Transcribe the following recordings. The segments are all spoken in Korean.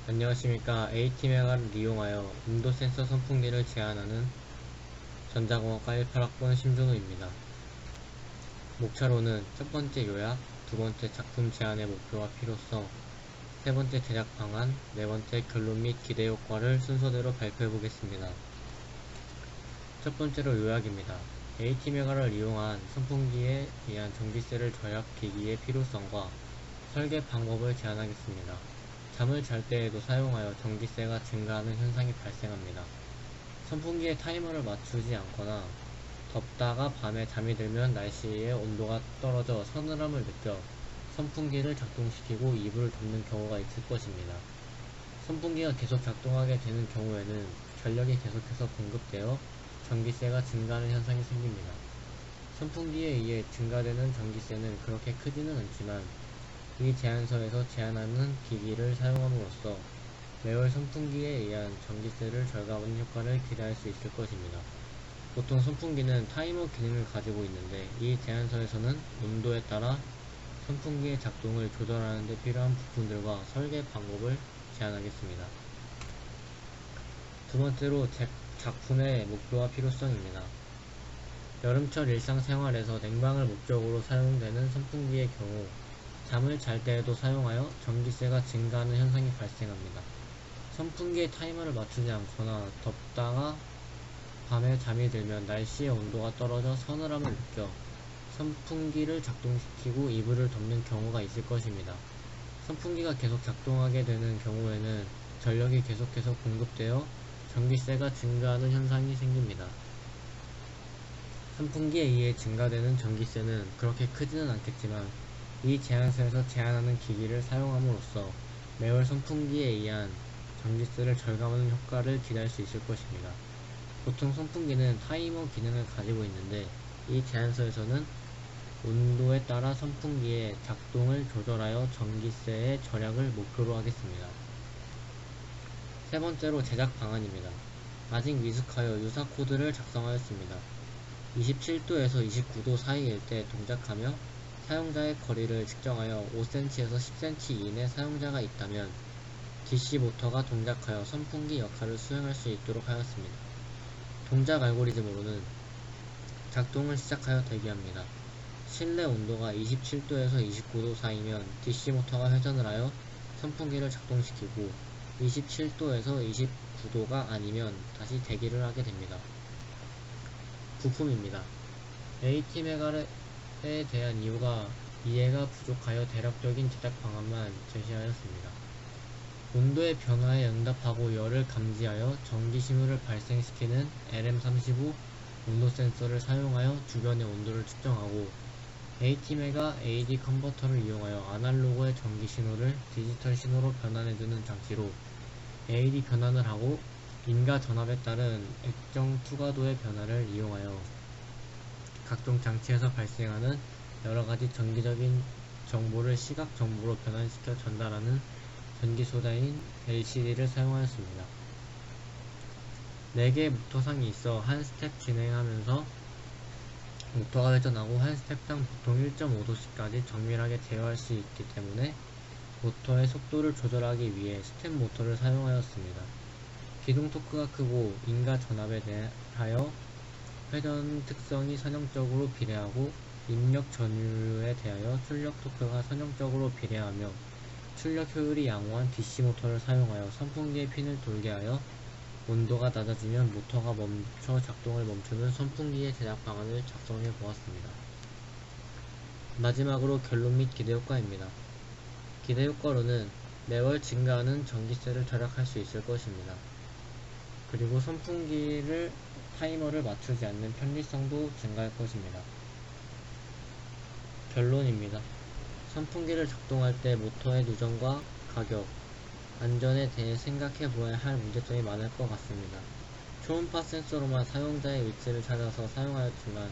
안녕하십니까. AT메가를 이용하여 온도 센서 선풍기를 제안하는 전자공학과 18학번 심준호입니다. 목차로는 첫 번째 요약, 두 번째 작품 제안의 목표와 필요성, 세 번째 제작 방안, 네 번째 결론 및 기대 효과를 순서대로 발표해 보겠습니다. 첫 번째로 요약입니다. AT메가를 이용한 선풍기에 의한 전기세를 절약 기기의 필요성과 설계 방법을 제안하겠습니다. 잠을 잘 때에도 사용하여 전기세가 증가하는 현상이 발생합니다. 선풍기에 타이머를 맞추지 않거나 덥다가 밤에 잠이 들면 날씨의 온도가 떨어져 서늘함을 느껴 선풍기를 작동시키고 이불을 덮는 경우가 있을 것입니다. 선풍기가 계속 작동하게 되는 경우에는 전력이 계속해서 공급되어 전기세가 증가하는 현상이 생깁니다. 선풍기에 의해 증가되는 전기세는 그렇게 크지는 않지만 이 제안서에서 제안하는 기기를 사용함으로써 매월 선풍기에 의한 전기세를 절감하는 효과를 기대할 수 있을 것입니다. 보통 선풍기는 타이머 기능을 가지고 있는데 이 제안서에서는 온도에 따라 선풍기의 작동을 조절하는 데 필요한 부품들과 설계 방법을 제안하겠습니다. 두 번째로 작품의 목표와 필요성입니다. 여름철 일상생활에서 냉방을 목적으로 사용되는 선풍기의 경우 잠을 잘 때에도 사용하여 전기세가 증가하는 현상이 발생합니다. 선풍기의 타이머를 맞추지 않거나 덥다가 밤에 잠이 들면 날씨의 온도가 떨어져 서늘함을 느껴 선풍기를 작동시키고 이불을 덮는 경우가 있을 것입니다. 선풍기가 계속 작동하게 되는 경우에는 전력이 계속해서 공급되어 전기세가 증가하는 현상이 생깁니다. 선풍기에 의해 증가되는 전기세는 그렇게 크지는 않겠지만 이 제안서에서 제안하는 기기를 사용함으로써 매월 선풍기에 의한 전기세를 절감하는 효과를 기대할 수 있을 것입니다. 보통 선풍기는 타이머 기능을 가지고 있는데 이 제안서에서는 온도에 따라 선풍기의 작동을 조절하여 전기세의 절약을 목표로 하겠습니다. 세 번째로 제작 방안입니다. 아직 미숙하여 유사 코드를 작성하였습니다. 27도에서 29도 사이일 때 동작하며 사용자의 거리를 측정하여 5cm에서 10cm 이내 사용자가 있다면 DC 모터가 동작하여 선풍기 역할을 수행할 수 있도록 하였습니다. 동작 알고리즘으로는 작동을 시작하여 대기합니다. 실내 온도가 27도에서 29도 사이면 DC 모터가 회전을 하여 선풍기를 작동시키고 27도에서 29도가 아니면 다시 대기를 하게 됩니다. 부품입니다. AT메가에 대한 이해가 부족하여 대략적인 제작 방안만 제시하였습니다. 온도의 변화에 응답하고 열을 감지하여 전기 신호를 발생시키는 LM35 온도 센서를 사용하여 주변의 온도를 측정하고 AT메가 AD 컨버터를 이용하여 아날로그의 전기 신호를 디지털 신호로 변환해주는 장치로 AD 변환을 하고 인가 전압에 따른 액정 투과도의 변화를 이용하여 각종 장치에서 발생하는 여러가지 전기적인 정보를 시각 정보로 변환시켜 전달하는 전기소자인 LCD를 사용하였습니다. 4개의 모터상이 있어 한 스텝 진행하면서 모터가 회전하고 한 스텝당 보통 1.5도씩까지 정밀하게 제어할 수 있기 때문에 모터의 속도를 조절하기 위해 스텝 모터를 사용하였습니다. 기동 토크가 크고 인가 전압에 대하여 회전 특성이 선형적으로 비례하고 입력 전류에 대하여 출력 토크가 선형적으로 비례하며 출력 효율이 양호한 DC 모터를 사용하여 선풍기의 핀을 돌게 하여 온도가 낮아지면 모터가 멈춰 작동을 멈추는 선풍기의 제작 방안을 작성해 보았습니다. 마지막으로 결론 및 기대 효과입니다. 기대 효과로는 매월 증가하는 전기세를 절약할 수 있을 것입니다. 그리고 선풍기를 타이머를 맞추지 않는 편리성도 증가할 것입니다. 결론입니다. 선풍기를 작동할 때 모터의 누전과 가격, 안전에 대해 생각해 보아야 할 문제점이 많을 것 같습니다. 초음파 센서로만 사용자의 위치를 찾아서 사용하였지만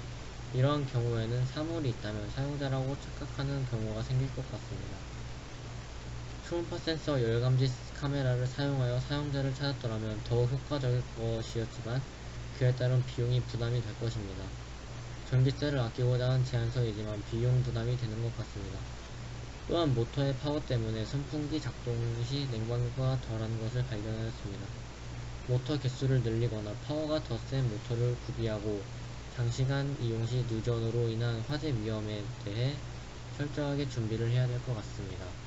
이러한 경우에는 사물이 있다면 사용자라고 착각하는 경우가 생길 것 같습니다. 초음파 센서 열감지 카메라를 사용하여 사용자를 찾았더라면 더욱 효과적일 것이었지만 그에 따른 비용이 부담이 될 것입니다. 전기세를 아끼고자 한 제안서이지만 비용 부담이 되는 것 같습니다. 또한 모터의 파워 때문에 선풍기 작동 시 냉방과 덜한 것을 발견하였습니다. 모터 개수를 늘리거나 파워가 더 센 모터를 구비하고 장시간 이용 시 누전으로 인한 화재 위험에 대해 철저하게 준비를 해야 될 것 같습니다.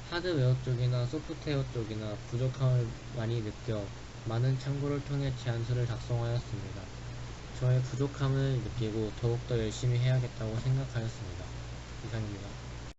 하드웨어 쪽이나 소프트웨어 쪽이나 부족함을 많이 느껴 많은 참고를 통해 제안서를 작성하였습니다. 저의 부족함을 느끼고 더욱더 열심히 해야겠다고 생각하였습니다. 이상입니다.